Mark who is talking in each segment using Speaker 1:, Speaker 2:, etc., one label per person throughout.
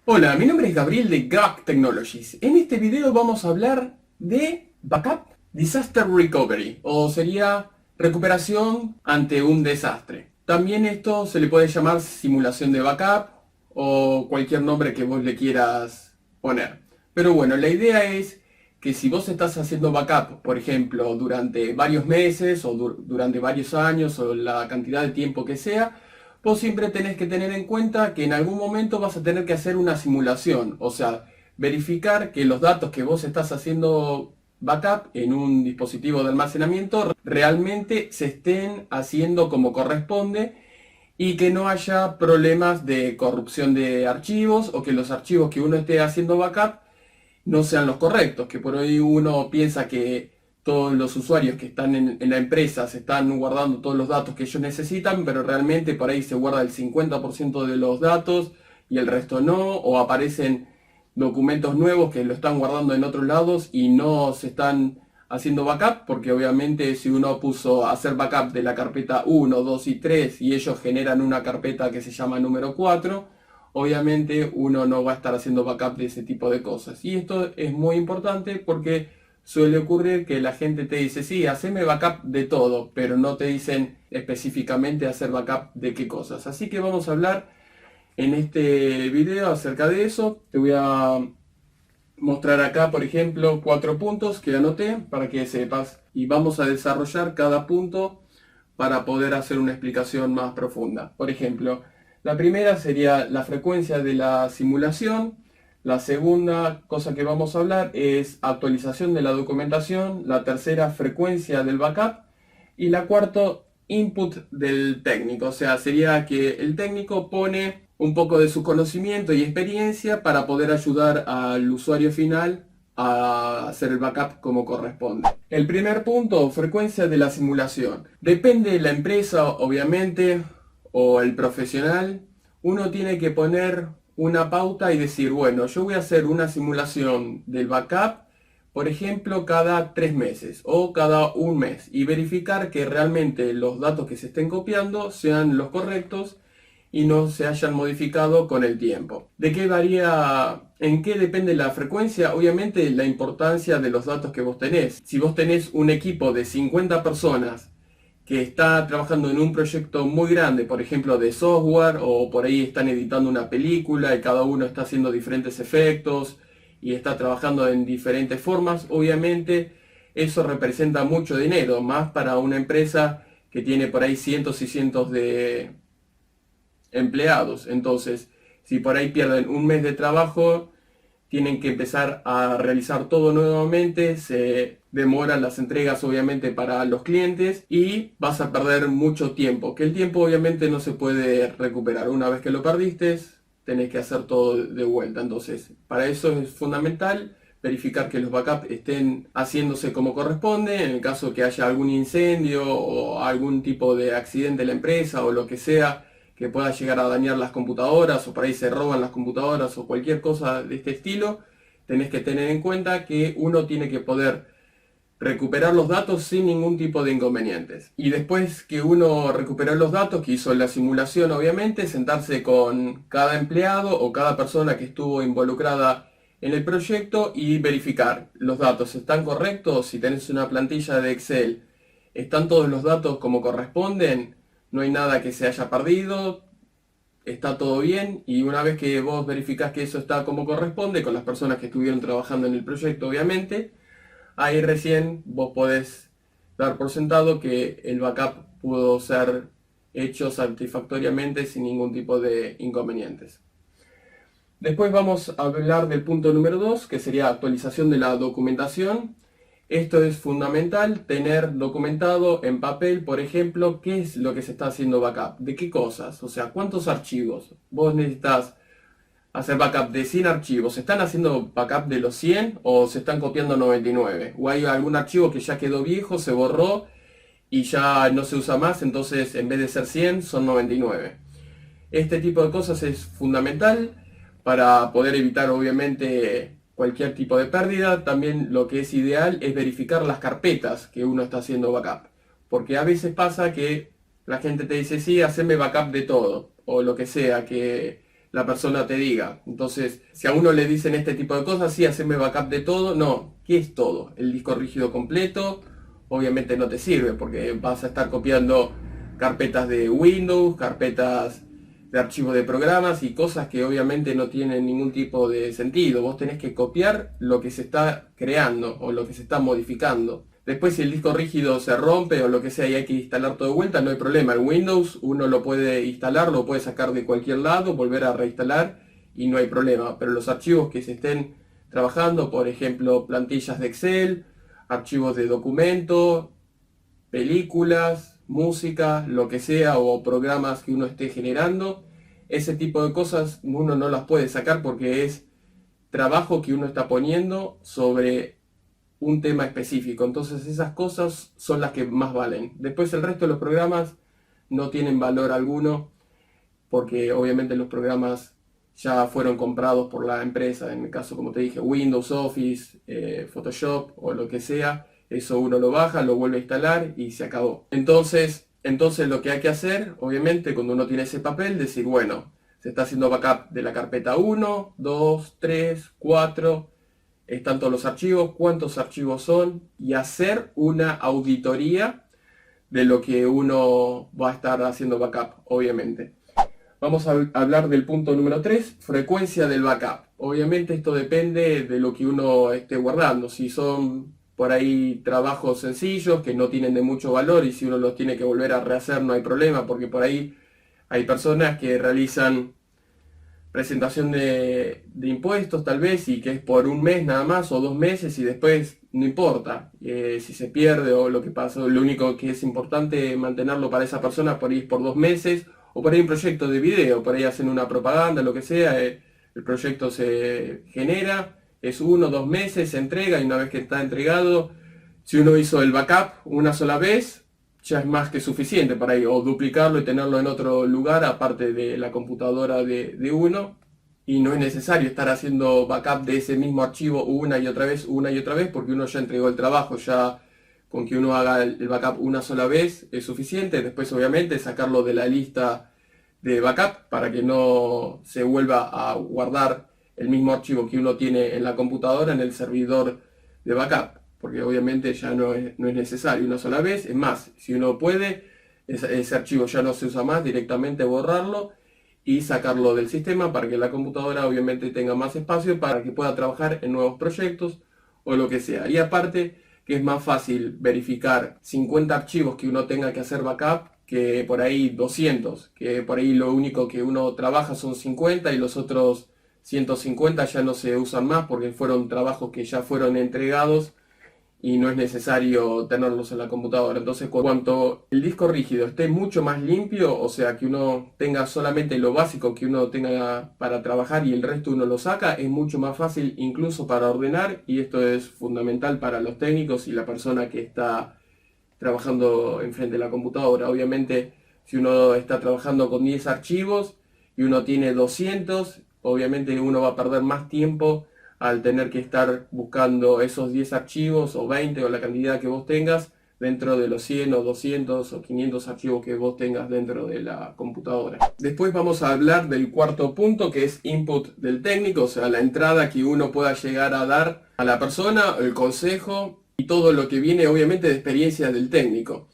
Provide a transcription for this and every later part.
Speaker 1: Hola, mi nombre es Gabriel de Gag Technologies. En este video vamos a hablar de Backup Disaster Recovery, o sería recuperación ante un desastre. También esto se le puede llamar simulación de backup o cualquier nombre que vos le quieras poner. Pero bueno, la idea es que si vos estás haciendo backup, por ejemplo, durante varios meses o durante varios años o la cantidad de tiempo que sea, vos siempre tenés que tener en cuenta que en algún momento vas a tener que hacer una simulación, o sea, verificar que los datos que vos estás haciendo backup en un dispositivo de almacenamiento realmente se estén haciendo como corresponde y que no haya problemas de corrupción de archivos o que los archivos que uno esté haciendo backup no sean los correctos, que por hoy uno piensa que todos los usuarios que están en la empresa se están guardando todos los datos que ellos necesitan, pero realmente por ahí se guarda el 50% de los datos y el resto no, o aparecen documentos nuevos que lo están guardando en otros lados y no se están haciendo backup, porque obviamente si uno puso hacer backup de la carpeta 1, 2 y 3 y ellos generan una carpeta que se llama número 4, obviamente uno no va a estar haciendo backup de ese tipo de cosas. Y esto es muy importante porque suele ocurrir que la gente te dice, sí, haceme backup de todo, pero no te dicen específicamente hacer backup de qué cosas. Así que vamos a hablar en este video acerca de eso. Te voy a mostrar acá, por ejemplo, 4 puntos que anoté para que sepas. Y vamos a desarrollar cada punto para poder hacer una explicación más profunda. Por ejemplo, la primera sería la frecuencia de la simulación. La segunda cosa que vamos a hablar es actualización de la documentación. La tercera, frecuencia del backup. Y la cuarta, input del técnico. O sea, sería que el técnico pone un poco de su conocimiento y experiencia para poder ayudar al usuario final a hacer el backup como corresponde. El primer punto, frecuencia de la simulación. Depende de la empresa, obviamente, o el profesional. Uno tiene que poner una pauta y decir, bueno, yo voy a hacer una simulación del backup, por ejemplo, cada 3 meses o cada un mes y verificar que realmente los datos que se estén copiando sean los correctos y no se hayan modificado con el tiempo. ¿De qué varía? ¿En qué depende la frecuencia? Obviamente la importancia de los datos que vos tenés. Si vos tenés un equipo de 50 personas que está trabajando en un proyecto muy grande, por ejemplo de software, o por ahí están editando una película y cada uno está haciendo diferentes efectos y está trabajando en diferentes formas, obviamente eso representa mucho dinero, más para una empresa que tiene por ahí cientos y cientos de empleados. Entonces, si por ahí pierden un mes de trabajo, tienen que empezar a realizar todo nuevamente, se demoran las entregas obviamente para los clientes y vas a perder mucho tiempo, que el tiempo obviamente no se puede recuperar. Una vez que lo perdiste, tenés que hacer todo de vuelta. Entonces, para eso es fundamental verificar que los backups estén haciéndose como corresponde. En el caso que haya algún incendio o algún tipo de accidente en la empresa o lo que sea que pueda llegar a dañar las computadoras o por ahí se roban las computadoras o cualquier cosa de este estilo, tenés que tener en cuenta que uno tiene que poder recuperar los datos sin ningún tipo de inconvenientes. Y después que uno recuperó los datos, que hizo la simulación obviamente, sentarse con cada empleado o cada persona que estuvo involucrada en el proyecto y verificar los datos están correctos. Si tenés una plantilla de Excel, están todos los datos como corresponden, no hay nada que se haya perdido, está todo bien. Y una vez que vos verificás que eso está como corresponde, con las personas que estuvieron trabajando en el proyecto obviamente, ahí recién vos podés dar por sentado que el backup pudo ser hecho satisfactoriamente sin ningún tipo de inconvenientes. Después vamos a hablar del punto número 2, que sería actualización de la documentación. Esto es fundamental, tener documentado en papel, por ejemplo, qué es lo que se está haciendo backup, de qué cosas, o sea, cuántos archivos. Vos necesitas hacer backup de 100 archivos. ¿Se están haciendo backup de los 100 o se están copiando 99? ¿O hay algún archivo que ya quedó viejo, se borró y ya no se usa más, entonces en vez de ser 100 son 99? Este tipo de cosas es fundamental para poder evitar obviamente cualquier tipo de pérdida. También lo que es ideal es verificar las carpetas que uno está haciendo backup. Porque a veces pasa que la gente te dice, sí, haceme backup de todo, o lo que sea, que la persona te diga. Entonces, si a uno le dicen este tipo de cosas, sí, haceme backup de todo. No, ¿qué es todo? El disco rígido completo obviamente no te sirve porque vas a estar copiando carpetas de Windows, carpetas de archivos de programas y cosas que obviamente no tienen ningún tipo de sentido. Vos tenés que copiar lo que se está creando o lo que se está modificando. Después si el disco rígido se rompe o lo que sea y hay que instalar todo de vuelta, no hay problema. El Windows uno lo puede instalar, lo puede sacar de cualquier lado, volver a reinstalar y no hay problema. Pero los archivos que se estén trabajando, por ejemplo, plantillas de Excel, archivos de documento, películas, música, lo que sea, o programas que uno esté generando, ese tipo de cosas uno no las puede sacar porque es trabajo que uno está poniendo sobre un tema específico. Entonces esas cosas son las que más valen. Después el resto de los programas no tienen valor alguno porque obviamente los programas ya fueron comprados por la empresa. En el caso, como te dije, Windows, Office, Photoshop o lo que sea, eso uno lo baja, lo vuelve a instalar y se acabó. Entonces lo que hay que hacer, obviamente, cuando uno tiene ese papel, decir, bueno, se está haciendo backup de la carpeta 1, 2, 3, 4, están todos los archivos, cuántos archivos son, y hacer una auditoría de lo que uno va a estar haciendo backup, obviamente. Vamos a hablar del punto número 3, frecuencia del backup. Obviamente esto depende de lo que uno esté guardando. Si son por ahí trabajos sencillos que no tienen de mucho valor y si uno los tiene que volver a rehacer no hay problema, porque por ahí hay personas que realizan presentación de impuestos tal vez y que es por un mes nada más o 2 meses y después no importa si se pierde o lo que pasa. Lo único que es importante mantenerlo para esa persona por ahí es por 2 meses. O por ahí un proyecto de video, por ahí hacen una propaganda, lo que sea, el proyecto se genera, es 1 o 2 meses, se entrega y una vez que está entregado, si uno hizo el backup una sola vez, ya es más que suficiente para ahí, o duplicarlo y tenerlo en otro lugar aparte de la computadora de uno, y no es necesario estar haciendo backup de ese mismo archivo una y otra vez, porque uno ya entregó el trabajo, ya con que uno haga el backup una sola vez es suficiente. Después obviamente sacarlo de la lista de backup para que no se vuelva a guardar el mismo archivo que uno tiene en la computadora en el servidor de backup, porque obviamente ya no es necesario una sola vez. Es más, si uno puede, ese archivo ya no se usa más, directamente borrarlo y sacarlo del sistema para que la computadora obviamente tenga más espacio para que pueda trabajar en nuevos proyectos o lo que sea. Y aparte que es más fácil verificar 50 archivos que uno tenga que hacer backup que por ahí 200, que por ahí lo único que uno trabaja son 50 y los otros 150 ya no se usan más porque fueron trabajos que ya fueron entregados y no es necesario tenerlos en la computadora. Entonces, cuanto el disco rígido esté mucho más limpio, o sea, que uno tenga solamente lo básico que uno tenga para trabajar y el resto uno lo saca, es mucho más fácil incluso para ordenar, y esto es fundamental para los técnicos y la persona que está trabajando enfrente de la computadora. Obviamente, si uno está trabajando con 10 archivos y uno tiene 200, obviamente uno va a perder más tiempo al tener que estar buscando esos 10 archivos o 20 o la cantidad que vos tengas dentro de los 100 o 200 o 500 archivos que vos tengas dentro de la computadora. Después vamos a hablar del cuarto punto, que es input del técnico, o sea, la entrada que uno pueda llegar a dar a la persona, el consejo y todo lo que viene obviamente de experiencia del técnico.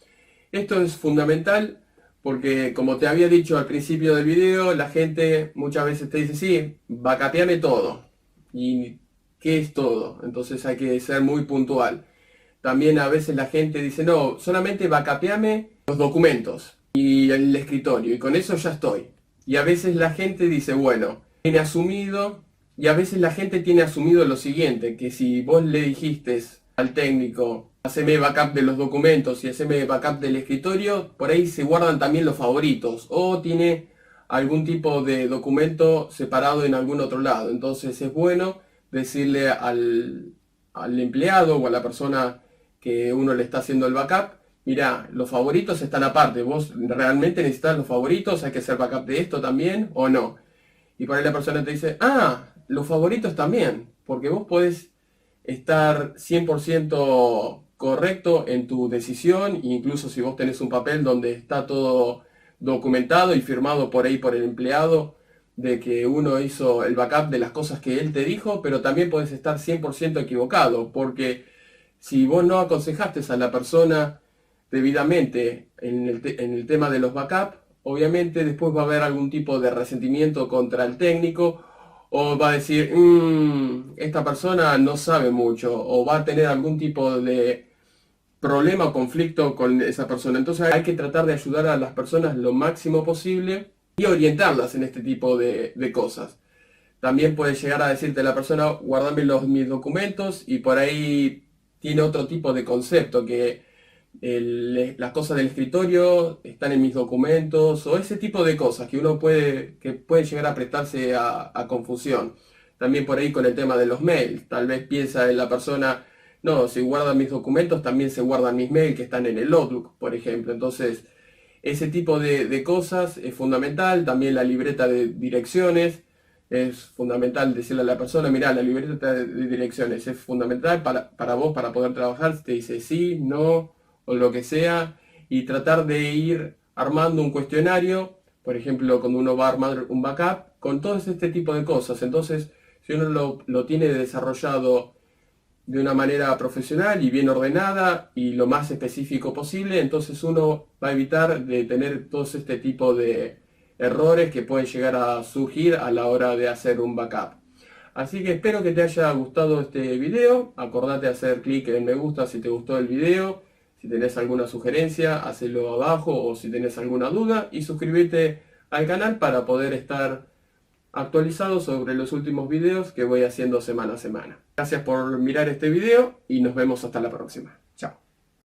Speaker 1: Esto es fundamental porque, como te había dicho al principio del video, la gente muchas veces te dice, sí, backupeame todo. ¿Y qué es todo? Entonces hay que ser muy puntual. También a veces la gente dice, no, solamente backupeame los documentos y el escritorio, y con eso ya estoy. Y a veces la gente dice, bueno, tiene asumido, y a veces la gente tiene asumido lo siguiente, que si vos le dijiste al técnico, haceme backup de los documentos y haceme backup del escritorio, por ahí se guardan también los favoritos, o tiene algún tipo de documento separado en algún otro lado. Entonces es bueno decirle al empleado o a la persona que uno le está haciendo el backup, mira, los favoritos están aparte, vos realmente necesitas los favoritos, hay que hacer backup de esto también o no. Y por ahí la persona te dice, ah, los favoritos también, porque vos podés estar 100% correcto en tu decisión, incluso si vos tenés un papel donde está todo documentado y firmado por ahí por el empleado de que uno hizo el backup de las cosas que él te dijo, pero también puedes estar 100% equivocado, porque si vos no aconsejaste a la persona debidamente en el tema de los backups, obviamente después va a haber algún tipo de resentimiento contra el técnico, o va a decir, esta persona no sabe mucho, o va a tener algún tipo de problema o conflicto con esa persona. Entonces hay que tratar de ayudar a las personas lo máximo posible y orientarlas en este tipo de cosas. También puede llegar a decirte la persona, guardame mis documentos, y por ahí tiene otro tipo de concepto, que las cosas del escritorio están en mis documentos, o ese tipo de cosas que que pueden llegar a prestarse a confusión. También por ahí con el tema de los mails, tal vez piensa en la persona, no, si guardan mis documentos también se guardan mis mails que están en el Outlook, por ejemplo. Entonces, ese tipo de cosas es fundamental. También la libreta de direcciones. Es fundamental decirle a la persona, mira, la libreta de direcciones es fundamental para vos, para poder trabajar. Te dice sí, no, o lo que sea. Y tratar de ir armando un cuestionario, por ejemplo, cuando uno va a armar un backup, con todo este tipo de cosas. Entonces, si uno lo tiene desarrollado de una manera profesional y bien ordenada y lo más específico posible, entonces uno va a evitar de tener todo este tipo de errores que pueden llegar a surgir a la hora de hacer un backup. Así que espero que te haya gustado este video. Acordate de hacer clic en me gusta si te gustó el video. Si tenés alguna sugerencia, hacelo abajo, o si tenés alguna duda, y suscríbete al canal para poder estar actualizado sobre los últimos videos que voy haciendo semana a semana. Gracias por mirar este video y nos vemos hasta la próxima.